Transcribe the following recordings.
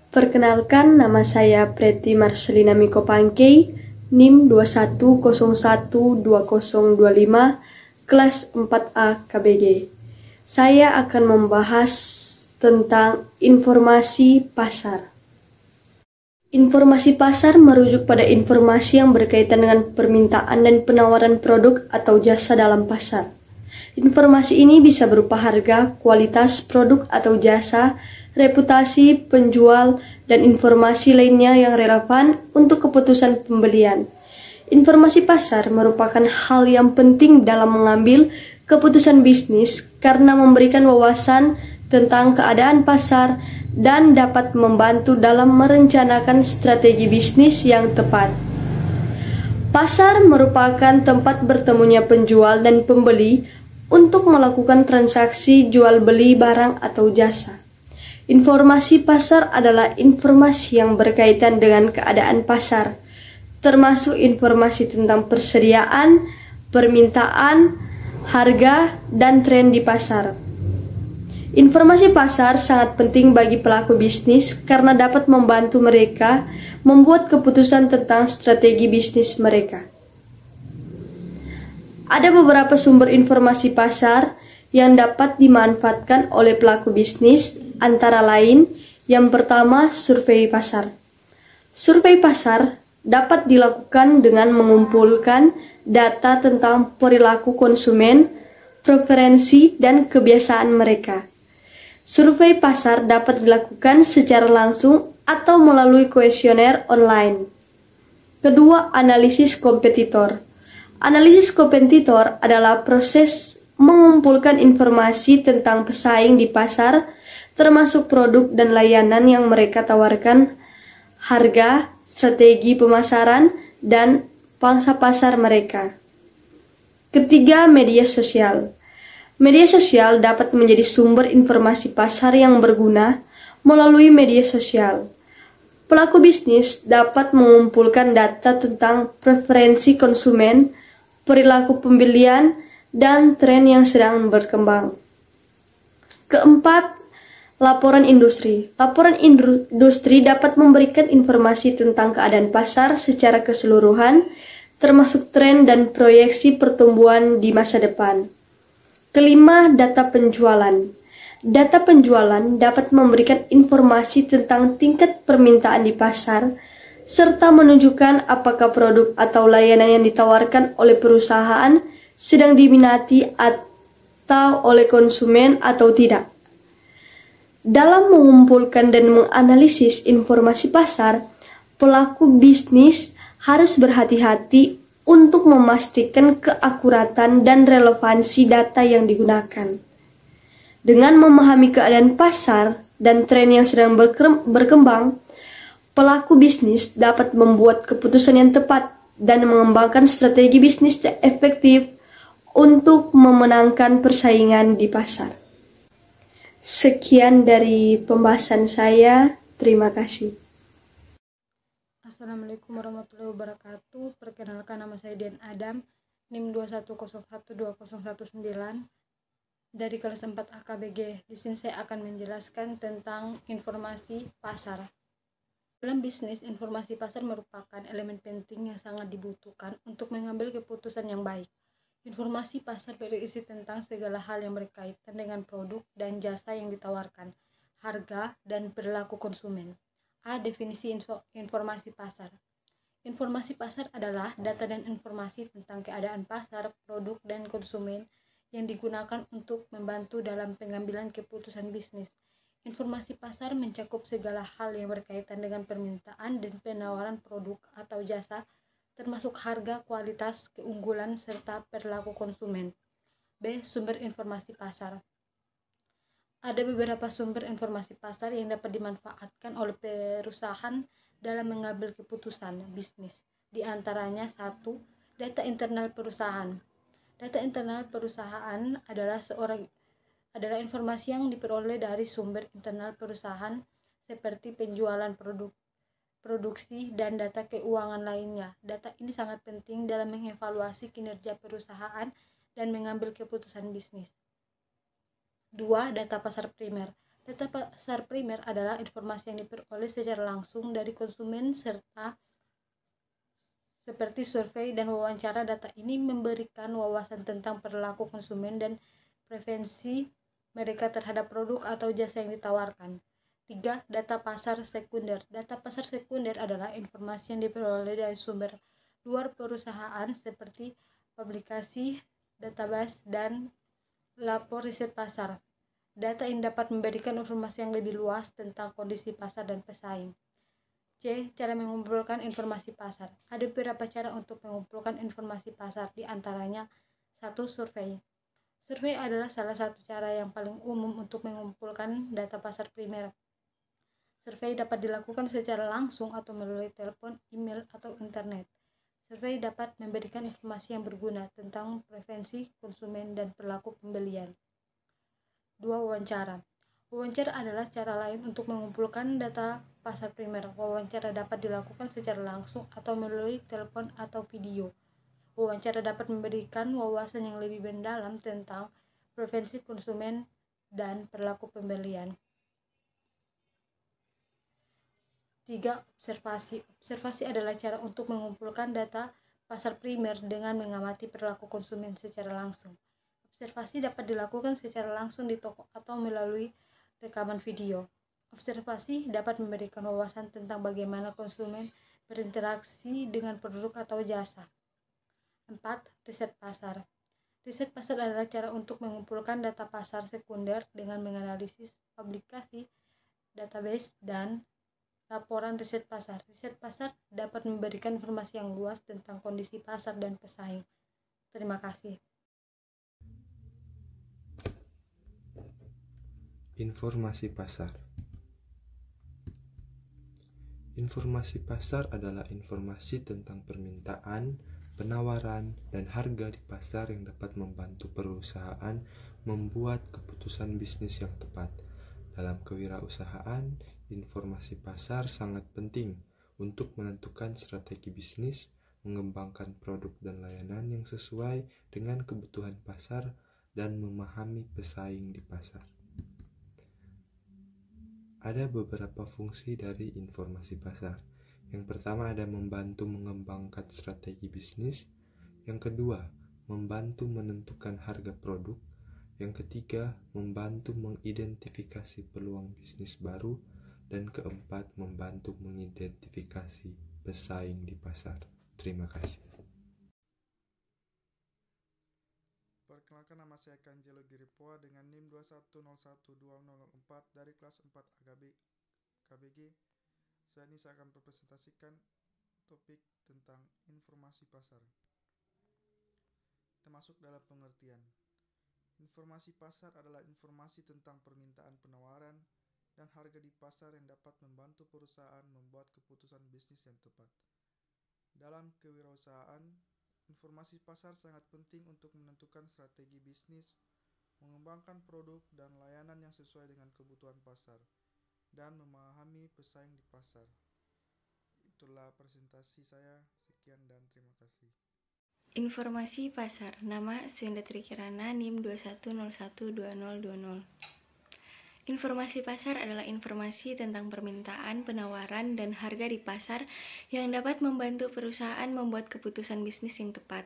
Perkenalkan, nama saya Preti Marcelina Miko Pangkei, NIM 21012025, kelas 4A KBG. Saya akan membahas tentang informasi pasar. Informasi pasar merujuk pada informasi yang berkaitan dengan permintaan dan penawaran produk atau jasa dalam pasar. Informasi ini bisa berupa harga, kualitas produk atau jasa, reputasi penjual, dan informasi lainnya yang relevan untuk keputusan pembelian. Informasi pasar merupakan hal yang penting dalam mengambil keputusan bisnis karena memberikan wawasan tentang keadaan pasar dan dapat membantu dalam merencanakan strategi bisnis yang tepat. Pasar merupakan tempat bertemunya penjual dan pembeli untuk melakukan transaksi jual beli barang atau jasa. Informasi pasar adalah informasi yang berkaitan dengan keadaan pasar, termasuk informasi tentang persediaan, permintaan, harga, dan tren di pasar. Informasi pasar sangat penting bagi pelaku bisnis karena dapat membantu mereka membuat keputusan tentang strategi bisnis mereka. Ada beberapa sumber informasi pasar yang dapat dimanfaatkan oleh pelaku bisnis, antara lain, yang pertama, survei pasar. Survei pasar dapat dilakukan dengan mengumpulkan data tentang perilaku konsumen, preferensi, dan kebiasaan mereka. Survei pasar dapat dilakukan secara langsung atau melalui kuesioner online. Kedua, analisis kompetitor. Analisis kompetitor adalah proses mengumpulkan informasi tentang pesaing di pasar, termasuk produk dan layanan yang mereka tawarkan, harga, strategi pemasaran, dan pangsa pasar mereka. Ketiga, media sosial. Media sosial dapat menjadi sumber informasi pasar yang berguna melalui media sosial. Pelaku bisnis dapat mengumpulkan data tentang preferensi konsumen, perilaku pembelian, dan tren yang sedang berkembang. Keempat, laporan industri. Laporan industri dapat memberikan informasi tentang keadaan pasar secara keseluruhan, termasuk tren dan proyeksi pertumbuhan di masa depan. Kelima, data penjualan. Data penjualan dapat memberikan informasi tentang tingkat permintaan di pasar, serta menunjukkan apakah produk atau layanan yang ditawarkan oleh perusahaan sedang diminati atau oleh konsumen atau tidak. Dalam mengumpulkan dan menganalisis informasi pasar, pelaku bisnis harus berhati-hati untuk memastikan keakuratan dan relevansi data yang digunakan. Dengan memahami keadaan pasar dan tren yang sedang berkembang, pelaku bisnis dapat membuat keputusan yang tepat dan mengembangkan strategi bisnis yang efektif untuk memenangkan persaingan di pasar. Sekian dari pembahasan saya. Terima kasih. Assalamualaikum warahmatullahi wabarakatuh. Perkenalkan, nama saya Dian Adam, NIM 21012019 dari kelas 4 AKBG. Di sini saya akan menjelaskan tentang informasi pasar. Dalam bisnis, informasi pasar merupakan elemen penting yang sangat dibutuhkan untuk mengambil keputusan yang baik. Informasi pasar berisi tentang segala hal yang berkaitan dengan produk dan jasa yang ditawarkan, harga, dan perilaku konsumen. A. Definisi informasi pasar. Informasi pasar adalah data dan informasi tentang keadaan pasar, produk, dan konsumen yang digunakan untuk membantu dalam pengambilan keputusan bisnis. Informasi pasar mencakup segala hal yang berkaitan dengan permintaan dan penawaran produk atau jasa, termasuk harga, kualitas, keunggulan, serta perilaku konsumen. B. Sumber informasi pasar. Ada beberapa sumber informasi pasar yang dapat dimanfaatkan oleh perusahaan dalam mengambil keputusan bisnis. Di antaranya 1. Data internal perusahaan. Data internal perusahaan adalah informasi yang diperoleh dari sumber internal perusahaan seperti penjualan produksi, dan data keuangan lainnya. Data ini sangat penting dalam mengevaluasi kinerja perusahaan dan mengambil keputusan bisnis. 2. Data pasar primer. Data pasar primer adalah informasi yang diperoleh secara langsung dari konsumen serta seperti survei dan wawancara. Data ini memberikan wawasan tentang perilaku konsumen dan preferensi mereka terhadap produk atau jasa yang ditawarkan. 3. Data pasar sekunder. Data pasar sekunder adalah informasi yang diperoleh dari sumber luar perusahaan seperti publikasi, database, dan lapor riset pasar. Data ini dapat memberikan informasi yang lebih luas tentang kondisi pasar dan pesaing. C. Cara mengumpulkan informasi pasar. Ada beberapa cara untuk mengumpulkan informasi pasar, di antaranya 1. Survei. Survei adalah salah satu cara yang paling umum untuk mengumpulkan data pasar primer. Survei dapat dilakukan secara langsung atau melalui telepon, email, atau internet. Survei dapat memberikan informasi yang berguna tentang preferensi konsumen dan perilaku pembelian. 2. Wawancara. Wawancara adalah cara lain untuk mengumpulkan data pasar primer. Wawancara dapat dilakukan secara langsung atau melalui telepon atau video. Wawancara dapat memberikan wawasan yang lebih mendalam tentang preferensi konsumen dan perilaku pembelian. 3. Observasi. Observasi adalah cara untuk mengumpulkan data pasar primer dengan mengamati perilaku konsumen secara langsung. Observasi dapat dilakukan secara langsung di toko atau melalui rekaman video. Observasi dapat memberikan wawasan tentang bagaimana konsumen berinteraksi dengan produk atau jasa. 4. Riset pasar. Riset pasar adalah cara untuk mengumpulkan data pasar sekunder dengan menganalisis publikasi, database, dan laporan riset pasar. Riset pasar dapat memberikan informasi yang luas tentang kondisi pasar dan pesaing. Terima kasih. Informasi pasar. Informasi pasar adalah informasi tentang permintaan, penawaran, dan harga di pasar yang dapat membantu perusahaan membuat keputusan bisnis yang tepat. Dalam kewirausahaan, informasi pasar sangat penting untuk menentukan strategi bisnis, mengembangkan produk dan layanan yang sesuai dengan kebutuhan pasar, dan memahami pesaing di pasar. Ada beberapa fungsi dari informasi pasar. Yang pertama ada membantu mengembangkan strategi bisnis. Yang kedua, membantu menentukan harga produk. Yang ketiga, membantu mengidentifikasi peluang bisnis baru. Dan keempat, membantu mengidentifikasi pesaing di pasar. Terima kasih. Perkenalkan, nama saya Kanjelo Giripoa dengan NIM 21012004 dari kelas 4 KBG. Saat ini saya akan mempresentasikan topik tentang informasi pasar. Termasuk dalam pengertian. Informasi pasar adalah informasi tentang permintaan, penawaran, dan harga di pasar yang dapat membantu perusahaan membuat keputusan bisnis yang tepat. Dalam kewirausahaan, informasi pasar sangat penting untuk menentukan strategi bisnis, mengembangkan produk dan layanan yang sesuai dengan kebutuhan pasar, dan memahami pesaing di pasar. Itulah presentasi saya. Sekian dan terima kasih. Informasi pasar. Nama Sunda Trikirana, NIM 21012020. Informasi pasar adalah informasi tentang permintaan, penawaran, dan harga di pasar yang dapat membantu perusahaan membuat keputusan bisnis yang tepat.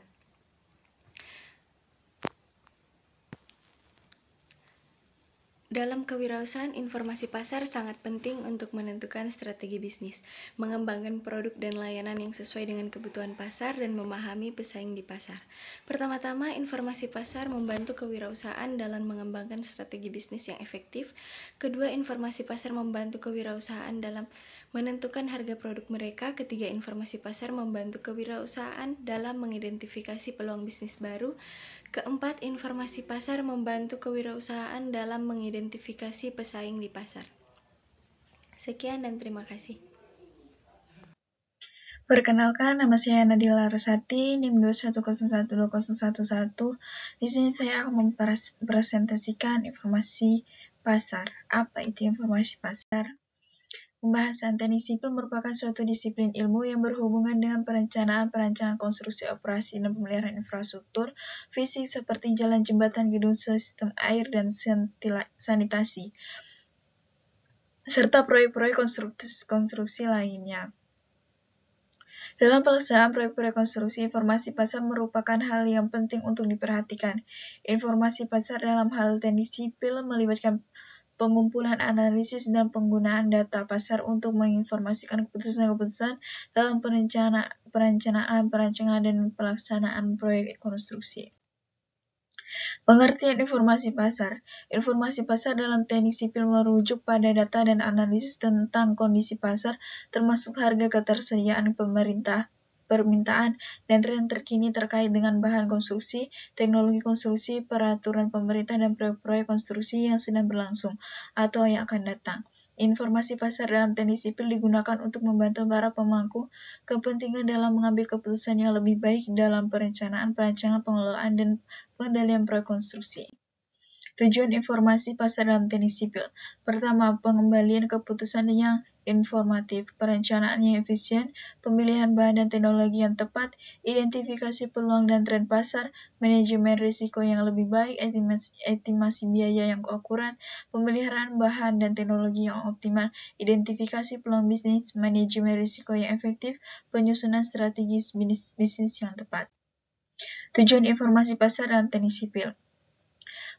Dalam kewirausahaan, informasi pasar sangat penting untuk menentukan strategi bisnis, mengembangkan produk dan layanan yang sesuai dengan kebutuhan pasar, dan memahami pesaing di pasar. Pertama-tama, informasi pasar membantu kewirausahaan dalam mengembangkan strategi bisnis yang efektif. Kedua, informasi pasar membantu kewirausahaan dalam menentukan harga produk mereka. Ketiga, informasi pasar membantu kewirausahaan dalam mengidentifikasi peluang bisnis baru. Keempat, informasi pasar membantu kewirausahaan dalam mengidentifikasi pesaing di pasar. Sekian dan terima kasih. Perkenalkan, nama saya Nadila Rusati, NIM 21012011. Di sini saya akan mempresentasikan informasi pasar. Apa itu informasi pasar? Pembahasan teknik sipil merupakan suatu disiplin ilmu yang berhubungan dengan perancangan konstruksi, operasi, dan pemeliharaan infrastruktur fisik seperti jalan, jembatan, gedung, sistem air, dan sanitasi. serta proyek-proyek konstruksi lainnya. Dalam pelaksanaan proyek-proyek konstruksi, informasi pasar merupakan hal yang penting untuk diperhatikan. Informasi pasar dalam hal teknik sipil melibatkan pengumpulan analisis dan penggunaan data pasar untuk menginformasikan keputusan-keputusan dalam perencanaan, dan pelaksanaan proyek konstruksi. Pengertian informasi pasar. Informasi pasar dalam teknik sipil merujuk pada data dan analisis tentang kondisi pasar, termasuk harga, ketersediaan permintaan, dan tren terkini terkait dengan bahan konstruksi, teknologi konstruksi, peraturan pemerintah, dan proyek-proyek konstruksi yang sedang berlangsung atau yang akan datang. Informasi pasar dalam teknik sipil digunakan untuk membantu para pemangku kepentingan dalam mengambil keputusan yang lebih baik dalam perencanaan, perancangan, pengelolaan, dan pengendalian proyek konstruksi. Tujuan informasi pasar dalam teknik sipil. Pertama, pengembalian keputusan yang informatif, perencanaan yang efisien, pemilihan bahan dan teknologi yang tepat, identifikasi peluang dan tren pasar, manajemen risiko yang lebih baik, estimasi biaya yang akurat, pemeliharaan bahan dan teknologi yang optimal, identifikasi peluang bisnis, manajemen risiko yang efektif, penyusunan strategis bisnis yang tepat. Tujuan informasi pasar dalam teknik sipil.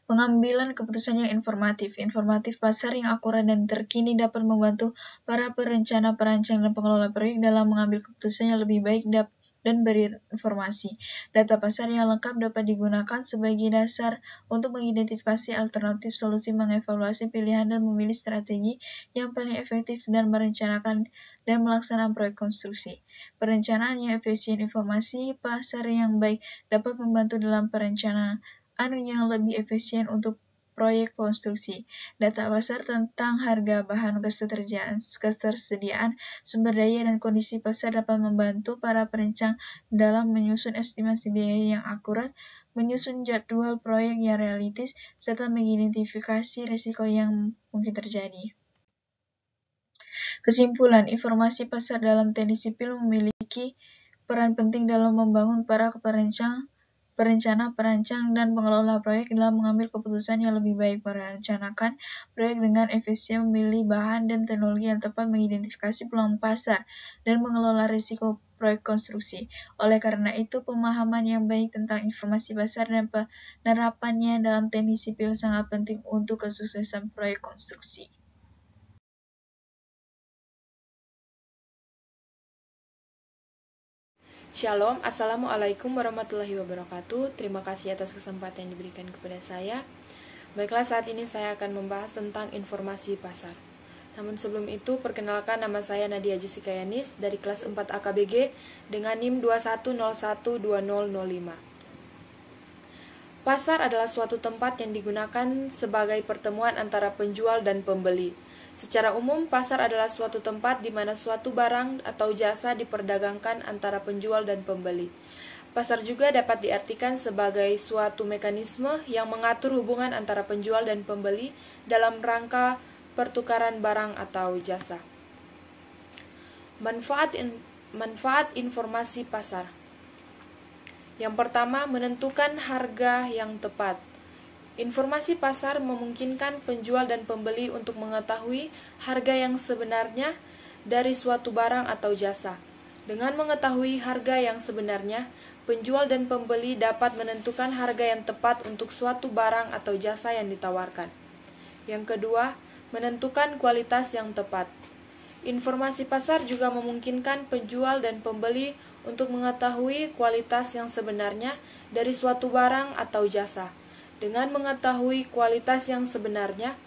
Pengambilan keputusan yang informatif. Informatif pasar yang akurat dan terkini dapat membantu para perencana, perancang, dan pengelola proyek dalam mengambil keputusan yang lebih baik dan berinformasi. Data pasar yang lengkap dapat digunakan sebagai dasar untuk mengidentifikasi alternatif solusi, mengevaluasi pilihan, dan memilih strategi yang paling efektif dan merencanakan dan melaksanakan proyek konstruksi. Perencanaan yang efisien. Informasi pasar yang baik dapat membantu dalam perencanaan yang lebih efisien untuk proyek konstruksi. Data pasar tentang harga, bahan, ketersediaan, sumber daya, dan kondisi pasar dapat membantu para perancang dalam menyusun estimasi biaya yang akurat, menyusun jadwal proyek yang realistis, serta mengidentifikasi risiko yang mungkin terjadi. Kesimpulan, informasi pasar dalam teknik sipil memiliki peran penting dalam membangun para perencana, perancang, dan pengelola proyek dalam mengambil keputusan yang lebih baik, merencanakan proyek dengan efisien, memilih bahan dan teknologi yang tepat, mengidentifikasi peluang pasar, dan mengelola risiko proyek konstruksi. Oleh karena itu, pemahaman yang baik tentang informasi pasar dan penerapannya dalam teknik sipil sangat penting untuk kesuksesan proyek konstruksi. Shalom, Assalamualaikum warahmatullahi wabarakatuh. Terima kasih atas kesempatan yang diberikan kepada saya. Baiklah, saat ini saya akan membahas tentang informasi pasar. Namun sebelum itu, perkenalkan, nama saya Nadia Jessica Yanis dari kelas 4 AKBG dengan NIM 21012005. Pasar adalah suatu tempat yang digunakan sebagai pertemuan antara penjual dan pembeli. Secara umum, pasar adalah suatu tempat di mana suatu barang atau jasa diperdagangkan antara penjual dan pembeli. Pasar juga dapat diartikan sebagai suatu mekanisme yang mengatur hubungan antara penjual dan pembeli dalam rangka pertukaran barang atau jasa. Manfaat informasi pasar. Yang pertama, menentukan harga yang tepat. Informasi pasar memungkinkan penjual dan pembeli untuk mengetahui harga yang sebenarnya dari suatu barang atau jasa. Dengan mengetahui harga yang sebenarnya, penjual dan pembeli dapat menentukan harga yang tepat untuk suatu barang atau jasa yang ditawarkan. Yang kedua, menentukan kualitas yang tepat. Informasi pasar juga memungkinkan penjual dan pembeli untuk mengetahui kualitas yang sebenarnya dari suatu barang atau jasa. Dengan mengetahui kualitas yang sebenarnya,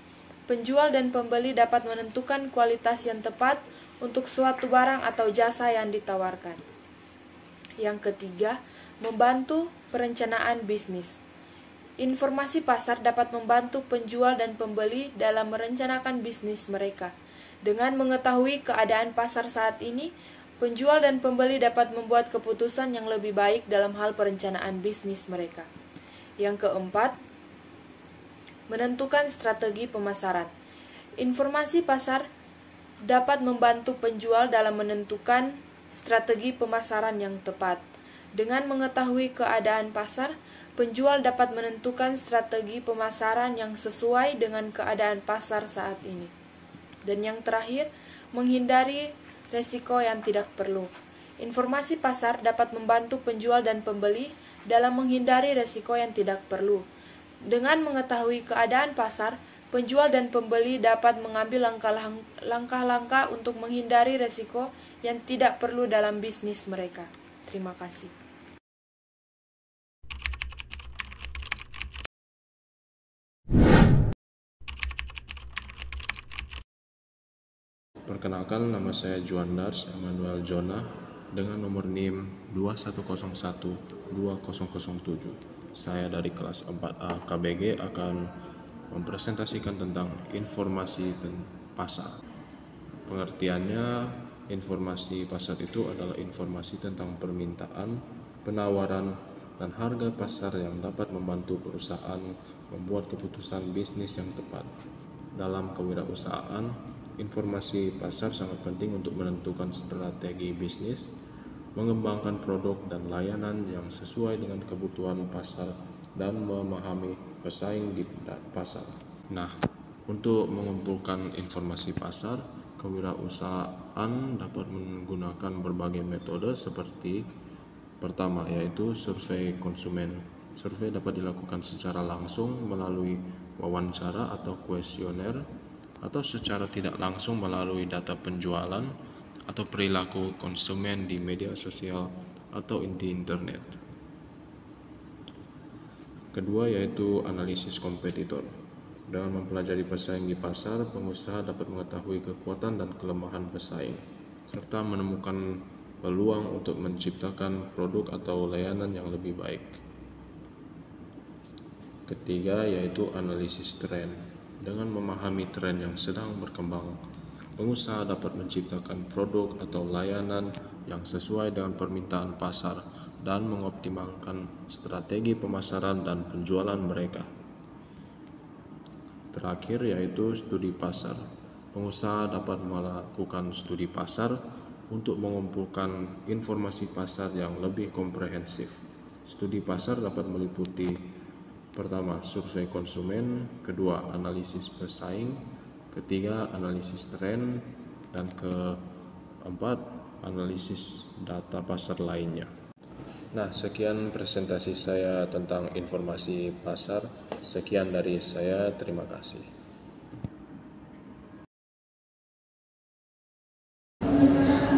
penjual dan pembeli dapat menentukan kualitas yang tepat untuk suatu barang atau jasa yang ditawarkan. Yang ketiga, membantu perencanaan bisnis. Informasi pasar dapat membantu penjual dan pembeli dalam merencanakan bisnis mereka. Dengan mengetahui keadaan pasar saat ini, penjual dan pembeli dapat membuat keputusan yang lebih baik dalam hal perencanaan bisnis mereka. Yang keempat, menentukan strategi pemasaran. Informasi pasar dapat membantu penjual dalam menentukan strategi pemasaran yang tepat. Dengan mengetahui keadaan pasar, penjual dapat menentukan strategi pemasaran yang sesuai dengan keadaan pasar saat ini. Dan yang terakhir, menghindari resiko yang tidak perlu. Informasi pasar dapat membantu penjual dan pembeli dalam menghindari resiko yang tidak perlu. Dengan mengetahui keadaan pasar, penjual dan pembeli dapat mengambil langkah-langkah untuk menghindari resiko yang tidak perlu dalam bisnis mereka. Terima kasih. Perkenalkan, nama saya Juandars Emmanuel Jonah dengan nomor NIM 21012007. Saya dari kelas 4A KBG akan mempresentasikan tentang informasi pasar. Pengertiannya, informasi pasar itu adalah informasi tentang permintaan, penawaran, dan harga pasar yang dapat membantu perusahaan membuat keputusan bisnis yang tepat. Dalam kewirausahaan, informasi pasar sangat penting untuk menentukan strategi bisnis, mengembangkan produk dan layanan yang sesuai dengan kebutuhan pasar, dan memahami pesaing di pasar. Nah, untuk mengumpulkan informasi pasar, kewirausahaan dapat menggunakan berbagai metode seperti pertama, yaitu survei konsumen. Survei dapat dilakukan secara langsung melalui wawancara atau kuesioner, atau secara tidak langsung melalui data penjualan atau perilaku konsumen di media sosial atau di internet. Kedua, yaitu analisis kompetitor. Dengan mempelajari pesaing di pasar, pengusaha dapat mengetahui kekuatan dan kelemahan pesaing, serta menemukan peluang untuk menciptakan produk atau layanan yang lebih baik. Ketiga, yaitu analisis tren. Dengan memahami tren yang sedang berkembang, pengusaha dapat menciptakan produk atau layanan yang sesuai dengan permintaan pasar dan mengoptimalkan strategi pemasaran dan penjualan mereka. Terakhir, yaitu studi pasar. Pengusaha dapat melakukan studi pasar untuk mengumpulkan informasi pasar yang lebih komprehensif. Studi pasar dapat meliputi pertama, survei konsumen, kedua, analisis pesaing, ketiga, analisis tren, dan keempat, analisis data pasar lainnya. Nah, sekian presentasi saya tentang informasi pasar. Sekian dari saya, terima kasih.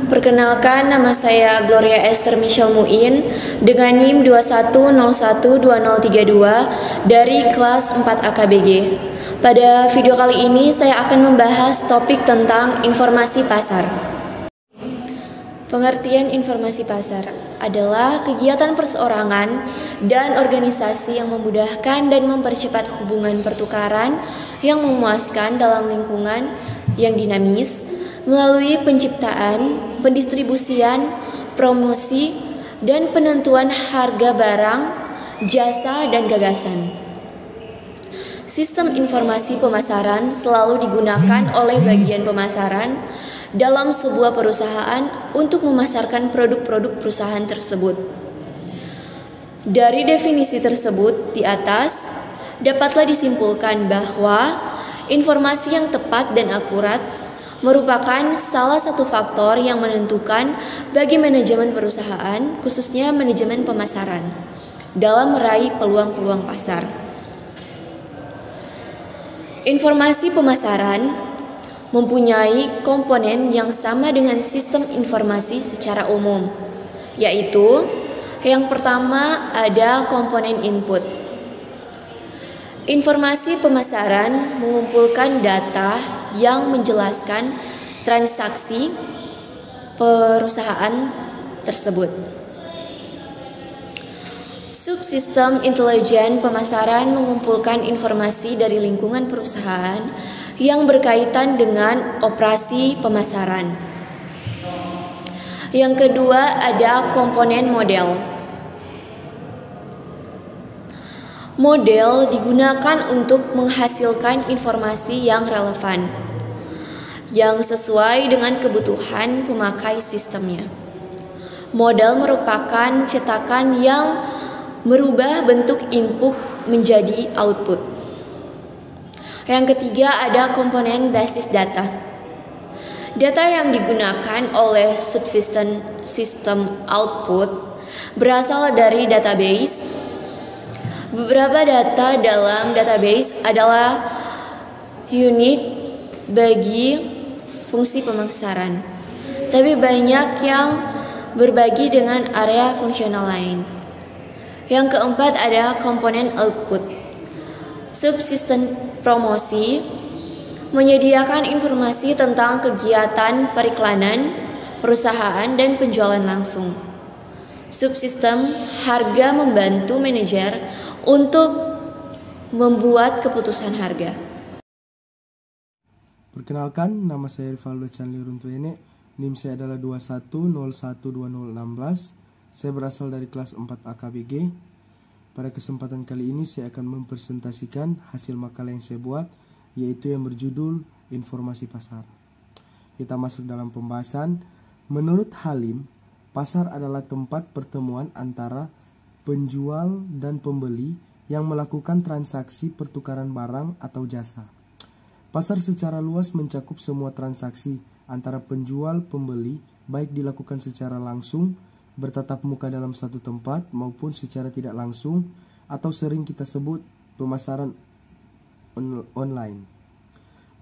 Perkenalkan, nama saya Gloria Esther Michelle Muin dengan NIM 21012032 dari kelas 4 AKBG. Pada video kali ini saya akan membahas topik tentang informasi pasar. Pengertian informasi pasar adalah kegiatan perseorangan dan organisasi yang memudahkan dan mempercepat hubungan pertukaran yang memuaskan dalam lingkungan yang dinamis melalui penciptaan, pendistribusian, promosi, dan penentuan harga barang, jasa, dan gagasan. Sistem informasi pemasaran selalu digunakan oleh bagian pemasaran dalam sebuah perusahaan untuk memasarkan produk-produk perusahaan tersebut. Dari definisi tersebut di atas, dapatlah disimpulkan bahwa informasi yang tepat dan akurat merupakan salah satu faktor yang menentukan bagi manajemen perusahaan, khususnya manajemen pemasaran, dalam meraih peluang-peluang pasar. Informasi pemasaran mempunyai komponen yang sama dengan sistem informasi secara umum, yaitu yang pertama ada komponen input. Informasi pemasaran mengumpulkan data yang menjelaskan transaksi perusahaan tersebut. Subsistem intelijen pemasaran mengumpulkan informasi dari lingkungan perusahaan yang berkaitan dengan operasi pemasaran. Yang kedua ada komponen model. Model digunakan untuk menghasilkan informasi yang relevan, yang sesuai dengan kebutuhan pemakai sistemnya. Model merupakan cetakan yang merubah bentuk input menjadi output. Yang ketiga ada komponen basis data. Data yang digunakan oleh subsystem sistem output berasal dari database. Beberapa data dalam database adalah unik bagi fungsi pemasaran, tapi banyak yang berbagi dengan area fungsional lain. Yang keempat ada komponen output. Subsistem promosi menyediakan informasi tentang kegiatan periklanan, perusahaan, dan penjualan langsung. Subsistem harga membantu manajer untuk membuat keputusan harga. Perkenalkan, nama saya Rivaldo Chanli Runtuene. NIM saya adalah 21012016. Saya berasal dari kelas 4 AKBG. Pada kesempatan kali ini saya akan mempresentasikan hasil makalah yang saya buat, yaitu yang berjudul Informasi Pasar. Kita masuk dalam pembahasan. Menurut Halim, pasar adalah tempat pertemuan antara penjual dan pembeli yang melakukan transaksi pertukaran barang atau jasa. Pasar secara luas mencakup semua transaksi antara penjual pembeli, baik dilakukan secara langsung, bertatap muka dalam satu tempat, maupun secara tidak langsung, atau sering kita sebut pemasaran online.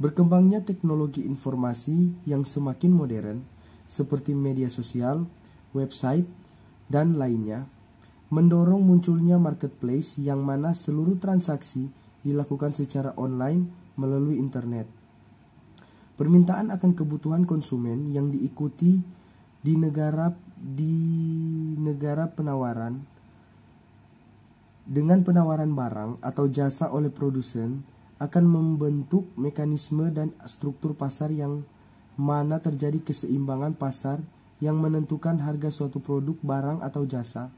Berkembangnya teknologi informasi yang semakin modern, seperti media sosial, website, dan lainnya, mendorong munculnya marketplace yang mana seluruh transaksi dilakukan secara online melalui internet. Permintaan akan kebutuhan konsumen yang diikuti di negara penawaran dengan penawaran barang atau jasa oleh produsen akan membentuk mekanisme dan struktur pasar yang mana terjadi keseimbangan pasar yang menentukan harga suatu produk, barang, atau jasa.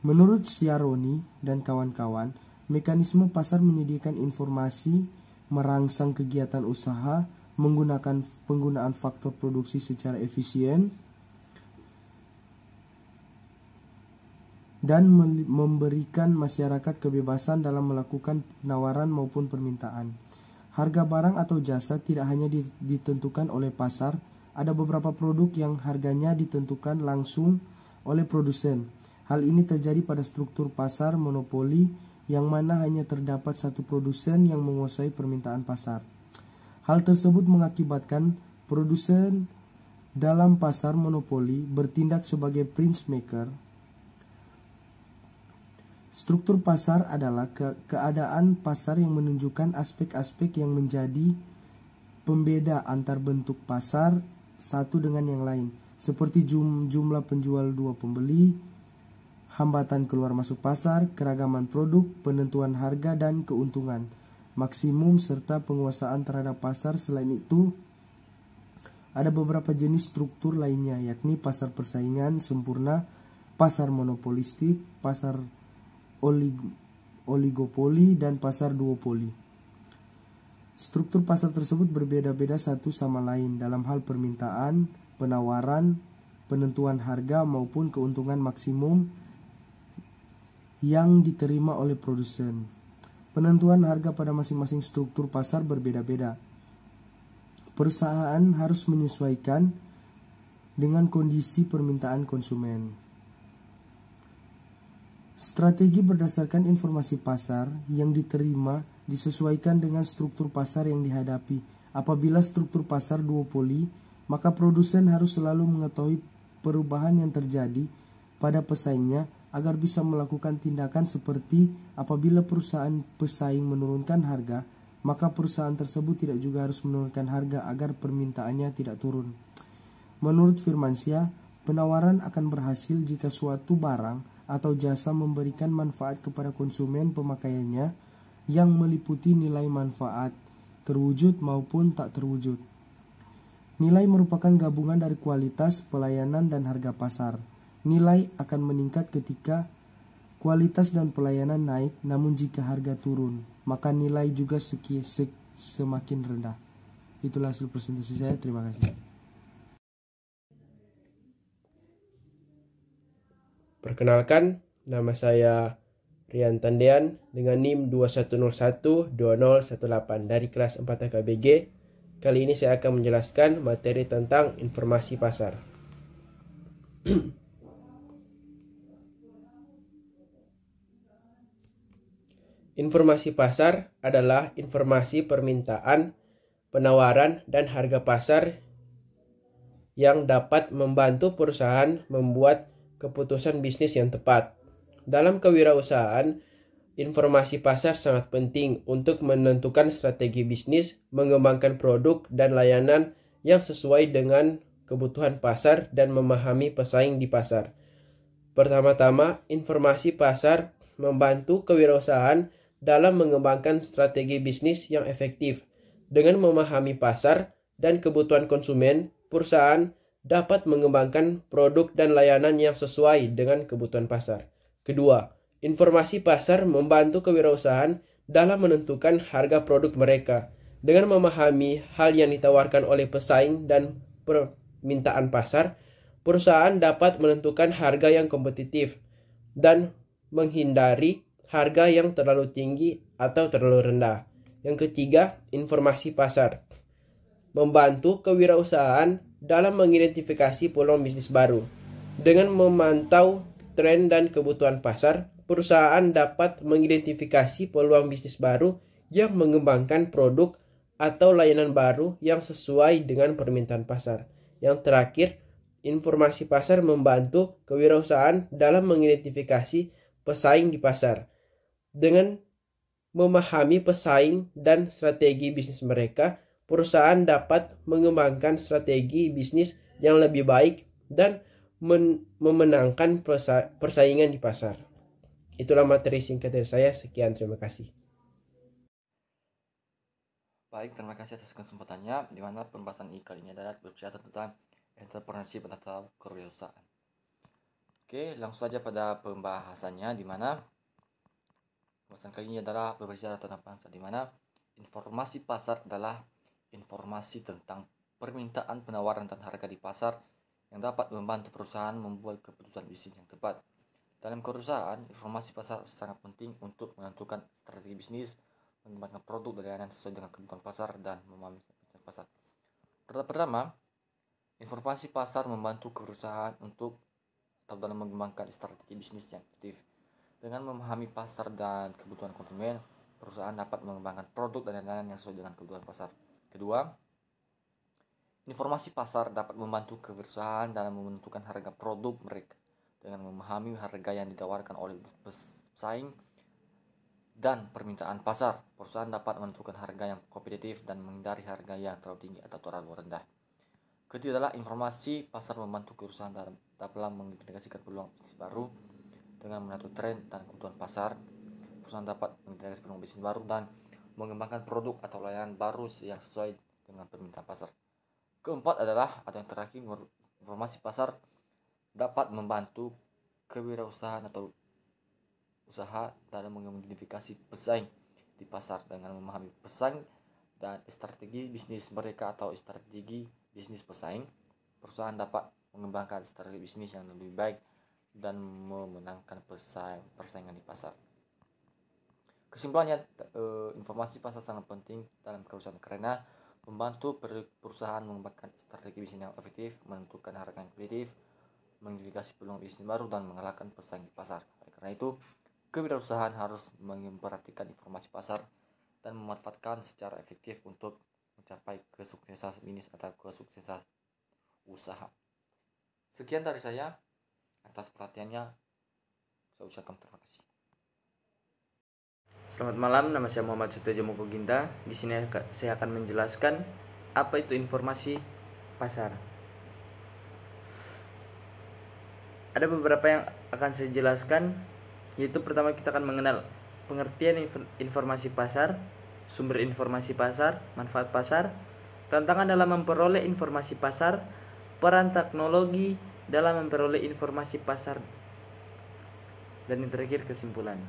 Menurut Ciaroni dan kawan-kawan, mekanisme pasar menyediakan informasi, merangsang kegiatan usaha, menggunakan penggunaan faktor produksi secara efisien, dan memberikan masyarakat kebebasan dalam melakukan penawaran maupun permintaan. Harga barang atau jasa tidak hanya ditentukan oleh pasar, ada beberapa produk yang harganya ditentukan langsung oleh produsen. Hal ini terjadi pada struktur pasar monopoli yang mana hanya terdapat satu produsen yang menguasai permintaan pasar. Hal tersebut mengakibatkan produsen dalam pasar monopoli bertindak sebagai prince maker. Struktur pasar adalah keadaan pasar yang menunjukkan aspek-aspek yang menjadi pembeda antar bentuk pasar satu dengan yang lain, seperti jumlah penjual dua pembeli, hambatan keluar masuk pasar, keragaman produk, penentuan harga dan keuntungan maksimum, serta penguasaan terhadap pasar. Selain itu, ada beberapa jenis struktur lainnya, yakni pasar persaingan sempurna, pasar monopolistik, pasar oligopoli, dan pasar duopoli. Struktur pasar tersebut berbeda-beda satu sama lain dalam hal permintaan, penawaran, penentuan harga maupun keuntungan maksimum yang diterima oleh produsen. Penentuan harga pada masing-masing struktur pasar berbeda-beda. Perusahaan harus menyesuaikan dengan kondisi permintaan konsumen. Strategi berdasarkan informasi pasar yang diterima disesuaikan dengan struktur pasar yang dihadapi. Apabila struktur pasar duopoli, maka produsen harus selalu mengetahui perubahan yang terjadi pada pesaingnya agar bisa melakukan tindakan seperti apabila perusahaan pesaing menurunkan harga, maka perusahaan tersebut tidak juga harus menurunkan harga agar permintaannya tidak turun. Menurut Firmansyah, penawaran akan berhasil jika suatu barang atau jasa memberikan manfaat kepada konsumen pemakaiannya yang meliputi nilai manfaat terwujud maupun tak terwujud. Nilai merupakan gabungan dari kualitas, pelayanan, dan harga pasar. Nilai akan meningkat ketika kualitas dan pelayanan naik, namun jika harga turun, maka nilai juga semakin rendah. Itulah hasil presentasi saya. Terima kasih. Perkenalkan, nama saya Rian Tandean dengan NIM 21012018 dari kelas 4 AKBG. Kali ini saya akan menjelaskan materi tentang informasi pasar. Informasi pasar adalah informasi permintaan, penawaran, dan harga pasar yang dapat membantu perusahaan membuat keputusan bisnis yang tepat. Dalam kewirausahaan, informasi pasar sangat penting untuk menentukan strategi bisnis, mengembangkan produk dan layanan yang sesuai dengan kebutuhan pasar, dan memahami pesaing di pasar. Pertama-tama, informasi pasar membantu kewirausahaan dalam mengembangkan strategi bisnis yang efektif. Dengan memahami pasar dan kebutuhan konsumen, perusahaan dapat mengembangkan produk dan layanan yang sesuai dengan kebutuhan pasar. Kedua, informasi pasar membantu kewirausahaan dalam menentukan harga produk mereka. Dengan memahami hal yang ditawarkan oleh pesaing dan permintaan pasar, perusahaan dapat menentukan harga yang kompetitif dan menghindari harga yang terlalu tinggi atau terlalu rendah. Yang ketiga, informasi pasar membantu kewirausahaan dalam mengidentifikasi peluang bisnis baru. Dengan memantau tren dan kebutuhan pasar, perusahaan dapat mengidentifikasi peluang bisnis baru yang mengembangkan produk atau layanan baru yang sesuai dengan permintaan pasar. Yang terakhir, informasi pasar membantu kewirausahaan dalam mengidentifikasi pesaing di pasar. Dengan memahami pesaing dan strategi bisnis mereka, perusahaan dapat mengembangkan strategi bisnis yang lebih baik dan memenangkan persaingan di pasar. Itulah materi singkat dari saya. Sekian, terima kasih. Baik, terima kasih atas kesempatannya, di mana pembahasan kali ini adalah berbicara tentang entrepreneurship atau kewirausahaan. Oke, langsung saja pada pembahasannya, di mana pembahasan kali ini adalah berbicara tentang pasar, di mana informasi pasar adalah informasi tentang permintaan, penawaran, dan harga di pasar yang dapat membantu perusahaan membuat keputusan bisnis yang tepat. Dalam perusahaan, informasi pasar sangat penting untuk menentukan strategi bisnis, mengembangkan produk dan layanan sesuai dengan kebutuhan pasar, dan memahami pasar. Pertama, informasi pasar membantu perusahaan untuk atau dalam mengembangkan strategi bisnis yang efektif. Dengan memahami pasar dan kebutuhan konsumen, perusahaan dapat mengembangkan produk dan layanan yang sesuai dengan kebutuhan pasar. Kedua, informasi pasar dapat membantu perusahaan dalam menentukan harga produk mereka. Dengan memahami harga yang ditawarkan oleh pesaing dan permintaan pasar, perusahaan dapat menentukan harga yang kompetitif dan menghindari harga yang terlalu tinggi atau terlalu rendah. Ketiga adalah informasi pasar membantu perusahaan dalam mengidentifikasikan peluang bisnis baru. Dengan mengatur tren dan kebutuhan pasar, perusahaan dapat mengidentifikasi peluang bisnis baru dan mengembangkan produk atau layanan baru yang sesuai dengan permintaan pasar. Keempat adalah, atau yang terakhir, informasi pasar dapat membantu kewirausahaan atau usaha dalam mengidentifikasi pesaing di pasar. Dengan memahami pesaing dan strategi bisnis mereka atau strategi bisnis pesaing, perusahaan dapat mengembangkan strategi bisnis yang lebih baik dan memenangkan persaingan di pasar. Kesimpulannya, informasi pasar sangat penting dalam perusahaan karena membantu perusahaan mengembangkan strategi bisnis yang efektif, menentukan harga yang kompetitif, mengidentifikasi peluang bisnis baru, dan mengalahkan pesaing di pasar. Karena itu, kewirausahaan harus memperhatikan informasi pasar dan memanfaatkan secara efektif untuk mencapai kesuksesan bisnis atau kesuksesan usaha. Sekian dari saya. Atas perhatiannya, saya ucapkan terima kasih. Selamat malam, nama saya Muhammad Sutejo Mokoginta. Di sini saya akan menjelaskan apa itu informasi pasar. Ada beberapa yang akan saya jelaskan, yaitu pertama kita akan mengenal pengertian informasi pasar, sumber informasi pasar, manfaat pasar, tantangan dalam memperoleh informasi pasar, peran teknologi dalam memperoleh informasi pasar, dan yang terakhir kesimpulan.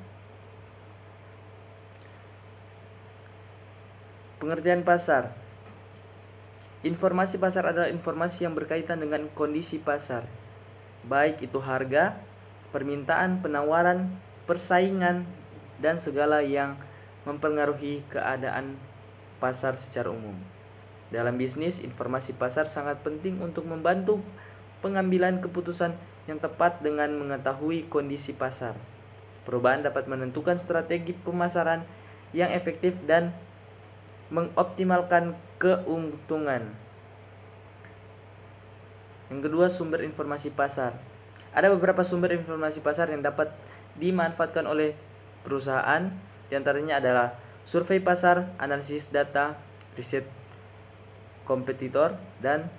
Pengertian pasar. Informasi pasar adalah informasi yang berkaitan dengan kondisi pasar, baik itu harga, permintaan, penawaran, persaingan, dan segala yang mempengaruhi keadaan pasar secara umum. Dalam bisnis, informasi pasar sangat penting untuk membantu pengambilan keputusan yang tepat dengan mengetahui kondisi pasar. Perubahan dapat menentukan strategi pemasaran yang efektif dan mengoptimalkan keuntungan. Yang kedua, sumber informasi pasar. Ada beberapa sumber informasi pasar yang dapat dimanfaatkan oleh perusahaan, diantaranya adalah survei pasar, analisis data, riset kompetitor, dan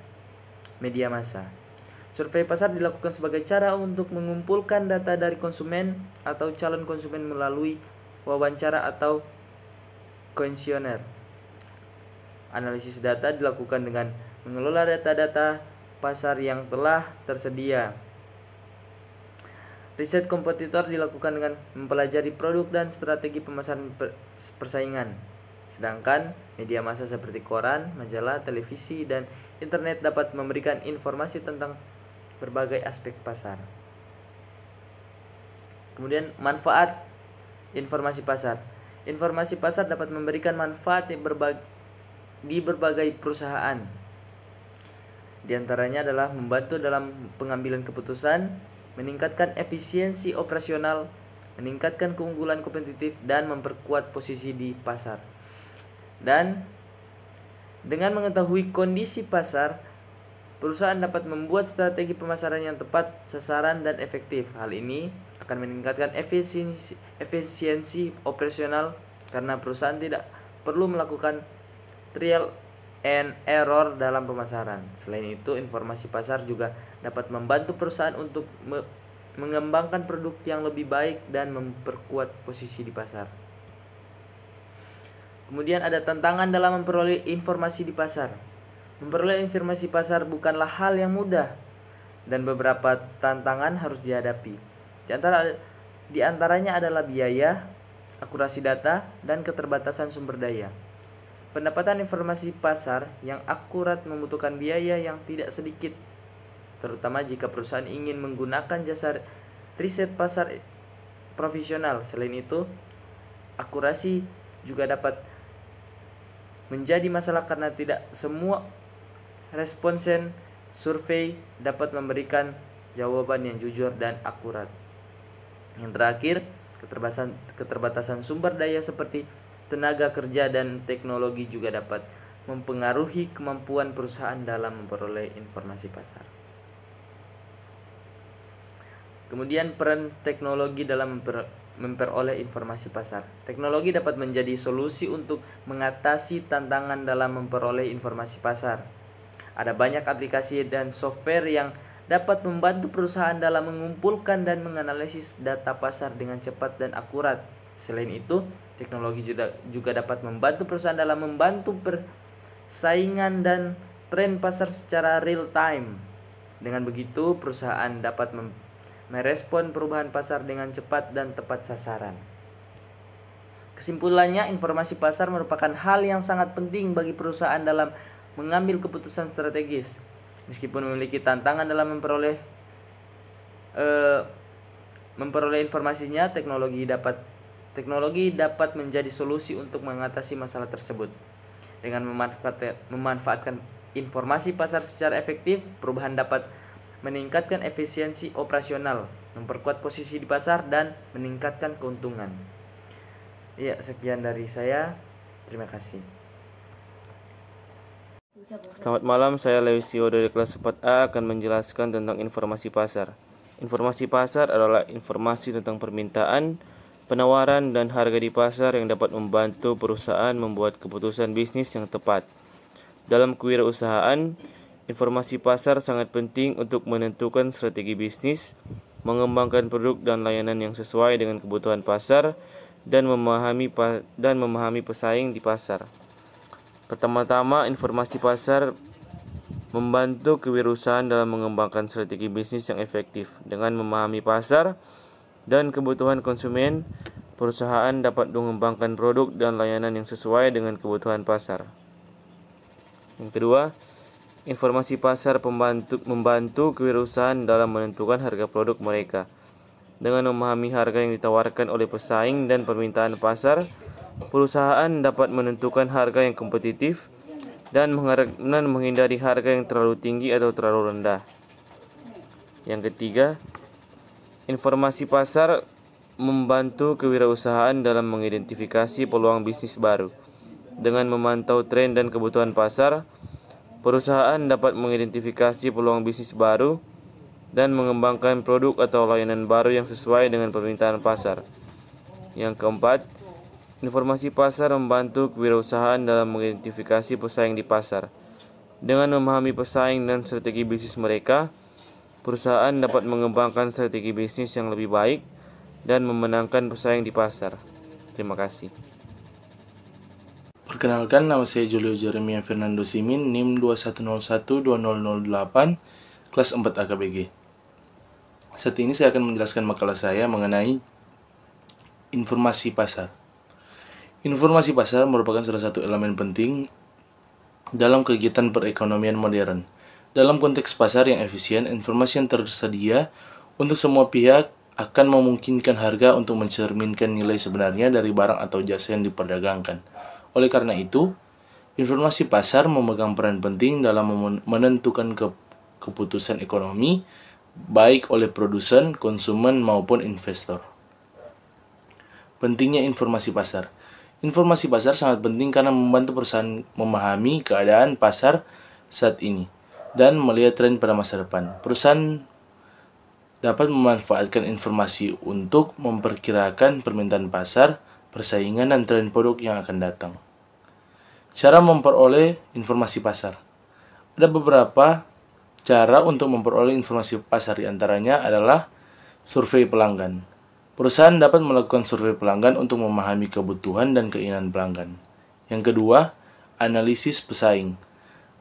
media massa. Survei pasar dilakukan sebagai cara untuk mengumpulkan data dari konsumen atau calon konsumen melalui wawancara atau kuesioner. Analisis data dilakukan dengan mengelola data-data pasar yang telah tersedia. Riset kompetitor dilakukan dengan mempelajari produk dan strategi pemasaran persaingan. Sedangkan media massa seperti koran, majalah, televisi, dan internet dapat memberikan informasi tentang berbagai aspek pasar. Kemudian manfaat informasi pasar. Informasi pasar dapat memberikan manfaat di berbagai perusahaan. Di antaranya adalah membantu dalam pengambilan keputusan, meningkatkan efisiensi operasional, meningkatkan keunggulan kompetitif, dan memperkuat posisi di pasar. Dan dengan mengetahui kondisi pasar, perusahaan dapat membuat strategi pemasaran yang tepat sasaran dan efektif. Hal ini akan meningkatkan efisiensi operasional karena perusahaan tidak perlu melakukan trial and error dalam pemasaran. Selain itu, informasi pasar juga dapat membantu perusahaan untuk mengembangkan produk yang lebih baik dan memperkuat posisi di pasar. Kemudian ada tantangan dalam memperoleh informasi di pasar. Memperoleh informasi pasar bukanlah hal yang mudah dan beberapa tantangan harus dihadapi. Di antaranya adalah biaya, akurasi data, dan keterbatasan sumber daya. Pendapatan informasi pasar yang akurat membutuhkan biaya yang tidak sedikit, terutama jika perusahaan ingin menggunakan jasa riset pasar profesional. Selain itu, akurasi juga dapat menjadi masalah karena tidak semua responden survei dapat memberikan jawaban yang jujur dan akurat. Yang terakhir, keterbatasan sumber daya seperti tenaga kerja dan teknologi juga dapat mempengaruhi kemampuan perusahaan dalam memperoleh informasi pasar. Kemudian peran teknologi dalam memperoleh informasi pasar. Teknologi dapat menjadi solusi untuk mengatasi tantangan dalam memperoleh informasi pasar. Ada banyak aplikasi dan software yang dapat membantu perusahaan dalam mengumpulkan dan menganalisis data pasar dengan cepat dan akurat. Selain itu, teknologi juga dapat membantu perusahaan dalam membantu persaingan dan tren pasar secara real time. Dengan begitu, perusahaan dapat merespon perubahan pasar dengan cepat dan tepat sasaran. Kesimpulannya, informasi pasar merupakan hal yang sangat penting bagi perusahaan dalam mengambil keputusan strategis. Meskipun memiliki tantangan dalam memperoleh informasinya, teknologi dapat menjadi solusi untuk mengatasi masalah tersebut. Dengan memanfaatkan informasi pasar secara efektif, perubahan dapat meningkatkan efisiensi operasional, memperkuat posisi di pasar, dan meningkatkan keuntungan. Ya, sekian dari saya. Terima kasih. Selamat malam, saya Lewisio dari kelas 4A akan menjelaskan tentang informasi pasar. Informasi pasar adalah informasi tentang permintaan, penawaran, dan harga di pasar yang dapat membantu perusahaan membuat keputusan bisnis yang tepat. Dalam kewirausahaan, informasi pasar sangat penting untuk menentukan strategi bisnis, mengembangkan produk dan layanan yang sesuai dengan kebutuhan pasar, dan memahami pesaing di pasar. Pertama-tama, informasi pasar membantu kewirausahaan dalam mengembangkan strategi bisnis yang efektif. Dengan memahami pasar dan kebutuhan konsumen, perusahaan dapat mengembangkan produk dan layanan yang sesuai dengan kebutuhan pasar. Yang kedua, informasi pasar membantu kewirausahaan dalam menentukan harga produk mereka. Dengan memahami harga yang ditawarkan oleh pesaing dan permintaan pasar, perusahaan dapat menentukan harga yang kompetitif dan menghindari harga yang terlalu tinggi atau terlalu rendah. Yang ketiga, informasi pasar membantu kewirausahaan dalam mengidentifikasi peluang bisnis baru. Dengan memantau tren dan kebutuhan pasar, perusahaan dapat mengidentifikasi peluang bisnis baru dan mengembangkan produk atau layanan baru yang sesuai dengan permintaan pasar. Yang keempat, informasi pasar membantu kewirausahaan dalam mengidentifikasi pesaing di pasar. Dengan memahami pesaing dan strategi bisnis mereka, perusahaan dapat mengembangkan strategi bisnis yang lebih baik dan memenangkan pesaing di pasar. Terima kasih. Perkenalkan, nama saya Julio Jeremia Fernando Simin, NIM 21012008, kelas 4 AKBG. Saat ini saya akan menjelaskan makalah saya mengenai informasi pasar. Informasi pasar merupakan salah satu elemen penting dalam kegiatan perekonomian modern. Dalam konteks pasar yang efisien, informasi yang tersedia untuk semua pihak akan memungkinkan harga untuk mencerminkan nilai sebenarnya dari barang atau jasa yang diperdagangkan. Oleh karena itu, informasi pasar memegang peran penting dalam menentukan keputusan ekonomi, baik oleh produsen, konsumen, maupun investor. Pentingnya informasi pasar. Informasi pasar sangat penting karena membantu perusahaan memahami keadaan pasar saat ini dan melihat tren pada masa depan. Perusahaan dapat memanfaatkan informasi untuk memperkirakan permintaan pasar, persaingan, dan tren produk yang akan datang. Cara memperoleh informasi pasar. Ada beberapa cara untuk memperoleh informasi pasar, diantaranya adalah survei pelanggan. Perusahaan dapat melakukan survei pelanggan untuk memahami kebutuhan dan keinginan pelanggan. Yang kedua, analisis pesaing.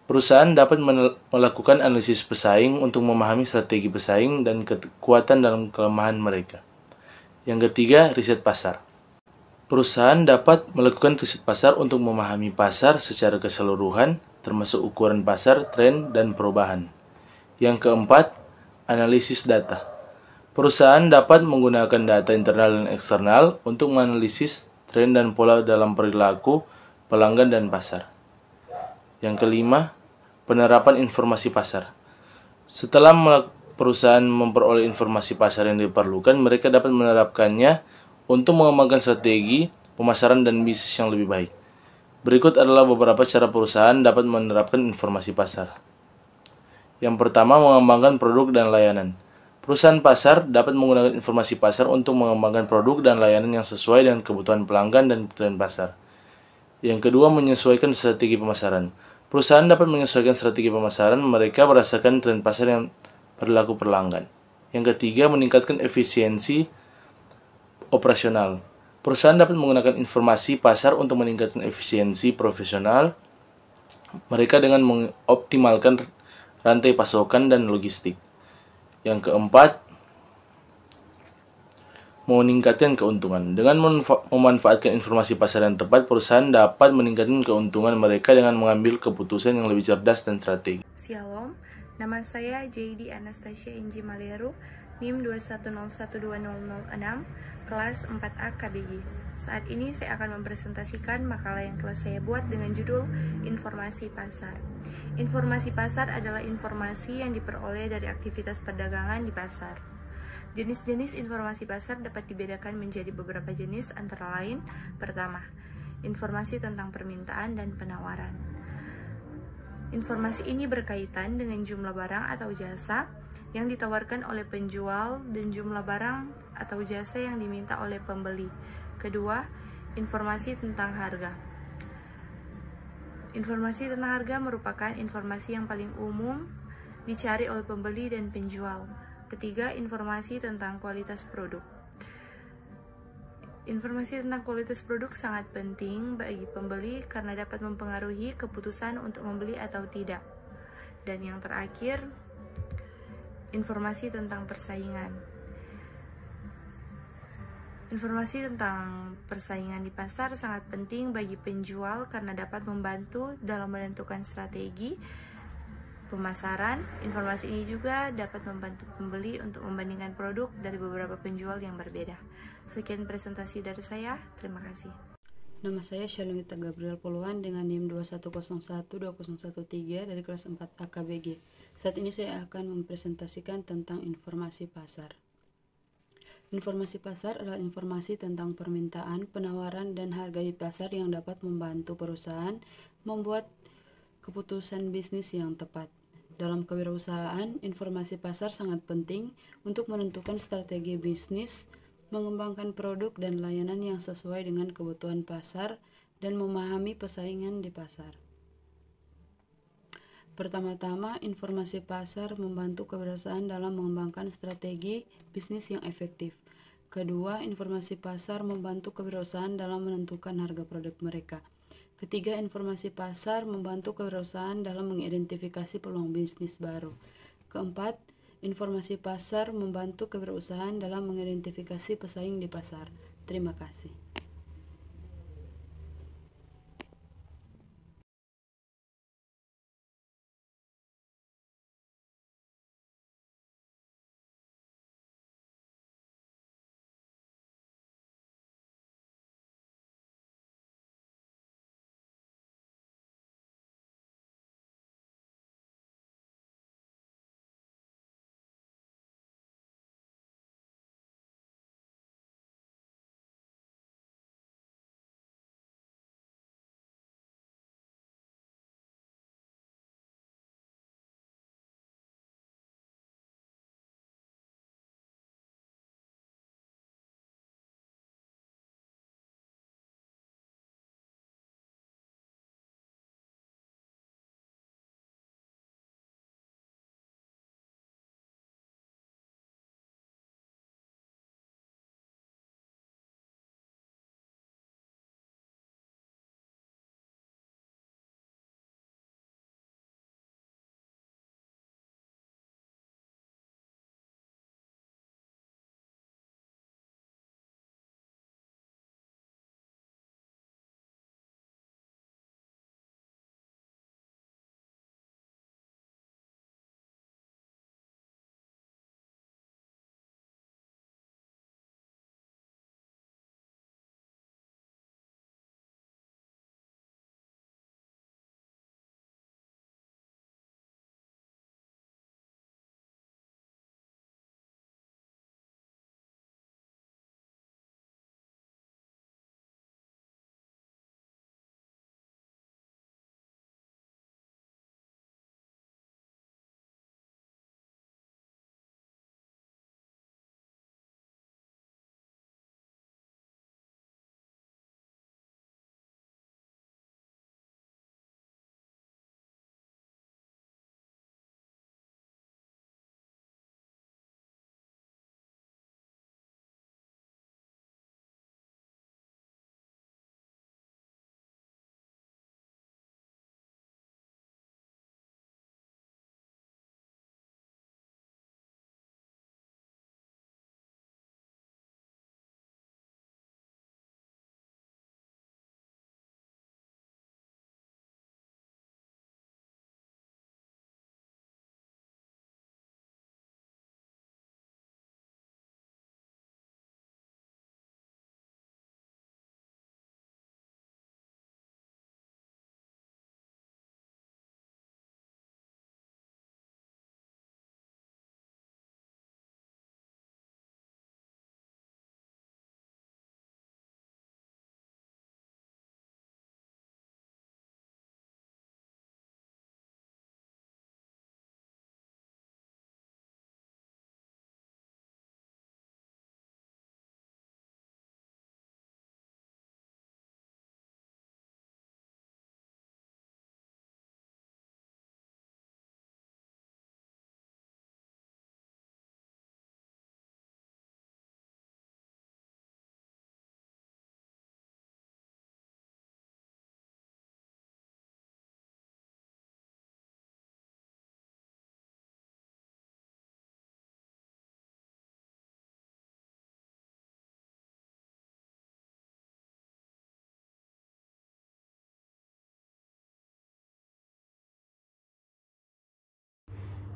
Perusahaan dapat melakukan analisis pesaing untuk memahami strategi pesaing dan kekuatan dan kelemahan mereka. Yang ketiga, riset pasar. Perusahaan dapat melakukan riset pasar untuk memahami pasar secara keseluruhan, termasuk ukuran pasar, tren, dan perubahan. Yang keempat, analisis data. Perusahaan dapat menggunakan data internal dan eksternal untuk menganalisis tren dan pola dalam perilaku pelanggan dan pasar. Yang kelima, penerapan informasi pasar. Setelah perusahaan memperoleh informasi pasar yang diperlukan, mereka dapat menerapkannya untuk mengembangkan strategi pemasaran dan bisnis yang lebih baik. Berikut adalah beberapa cara perusahaan dapat menerapkan informasi pasar. Yang pertama, mengembangkan produk dan layanan. Perusahaan pasar dapat menggunakan informasi pasar untuk mengembangkan produk dan layanan yang sesuai dengan kebutuhan pelanggan dan tren pasar. Yang kedua, menyesuaikan strategi pemasaran. Perusahaan dapat menyesuaikan strategi pemasaran mereka berdasarkan tren pasar yang berlaku pelanggan. Yang ketiga, meningkatkan efisiensi operasional. Perusahaan dapat menggunakan informasi pasar untuk meningkatkan efisiensi profesional mereka dengan mengoptimalkan rantai pasokan dan logistik. Yang keempat, meningkatkan keuntungan. Dengan memanfaatkan informasi pasar yang tepat, perusahaan dapat meningkatkan keuntungan mereka dengan mengambil keputusan yang lebih cerdas dan strategi. Shalom, nama saya JD Anastasia Inji Maleru, NIM 21012006, kelas 4A KBG. Saat ini saya akan mempresentasikan makalah yang telah saya buat dengan judul Informasi Pasar. Informasi pasar adalah informasi yang diperoleh dari aktivitas perdagangan di pasar. Jenis-jenis informasi pasar dapat dibedakan menjadi beberapa jenis, antara lain: pertama, informasi tentang permintaan dan penawaran. Informasi ini berkaitan dengan jumlah barang atau jasa yang ditawarkan oleh penjual dan jumlah barang atau jasa yang diminta oleh pembeli. Kedua, informasi tentang harga. Informasi tentang harga merupakan informasi yang paling umum dicari oleh pembeli dan penjual. Ketiga, informasi tentang kualitas produk. Informasi tentang kualitas produk sangat penting bagi pembeli karena dapat mempengaruhi keputusan untuk membeli atau tidak. Dan yang terakhir, informasi tentang persaingan. Informasi tentang persaingan di pasar sangat penting bagi penjual karena dapat membantu dalam menentukan strategi pemasaran. Informasi ini juga dapat membantu pembeli untuk membandingkan produk dari beberapa penjual yang berbeda. Sekian presentasi dari saya, terima kasih. Nama saya Shalomita Gabriel Puluhan dengan NIM 210120113 dari kelas 4 AKBG. Saat ini saya akan mempresentasikan tentang informasi pasar. Informasi pasar adalah informasi tentang permintaan, penawaran, dan harga di pasar yang dapat membantu perusahaan membuat keputusan bisnis yang tepat. Dalam kewirausahaan, informasi pasar sangat penting untuk menentukan strategi bisnis, mengembangkan produk dan layanan yang sesuai dengan kebutuhan pasar, dan memahami persaingan di pasar. Pertama-tama, informasi pasar membantu kewirausahaan dalam mengembangkan strategi bisnis yang efektif. Kedua, informasi pasar membantu kewirausahaan dalam menentukan harga produk mereka. Ketiga, informasi pasar membantu kewirausahaan dalam mengidentifikasi peluang bisnis baru. Keempat, informasi pasar membantu kewirausahaan dalam mengidentifikasi pesaing di pasar. Terima kasih.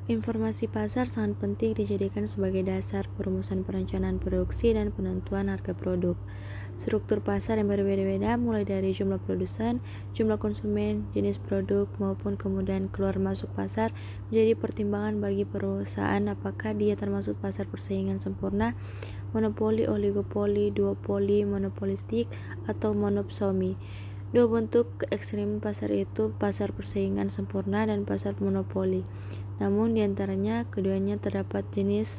Informasi pasar sangat penting dijadikan sebagai dasar perumusan perencanaan produksi dan penentuan harga produk. Struktur pasar yang berbeda-beda mulai dari jumlah produsen, jumlah konsumen, jenis produk, maupun kemudian keluar masuk pasar menjadi pertimbangan bagi perusahaan apakah dia termasuk pasar persaingan sempurna, monopoli, oligopoli, duopoli, monopolistik, atau monopsoni. Dua bentuk ekstrem pasar itu pasar persaingan sempurna dan pasar monopoli. Namun diantaranya keduanya terdapat jenis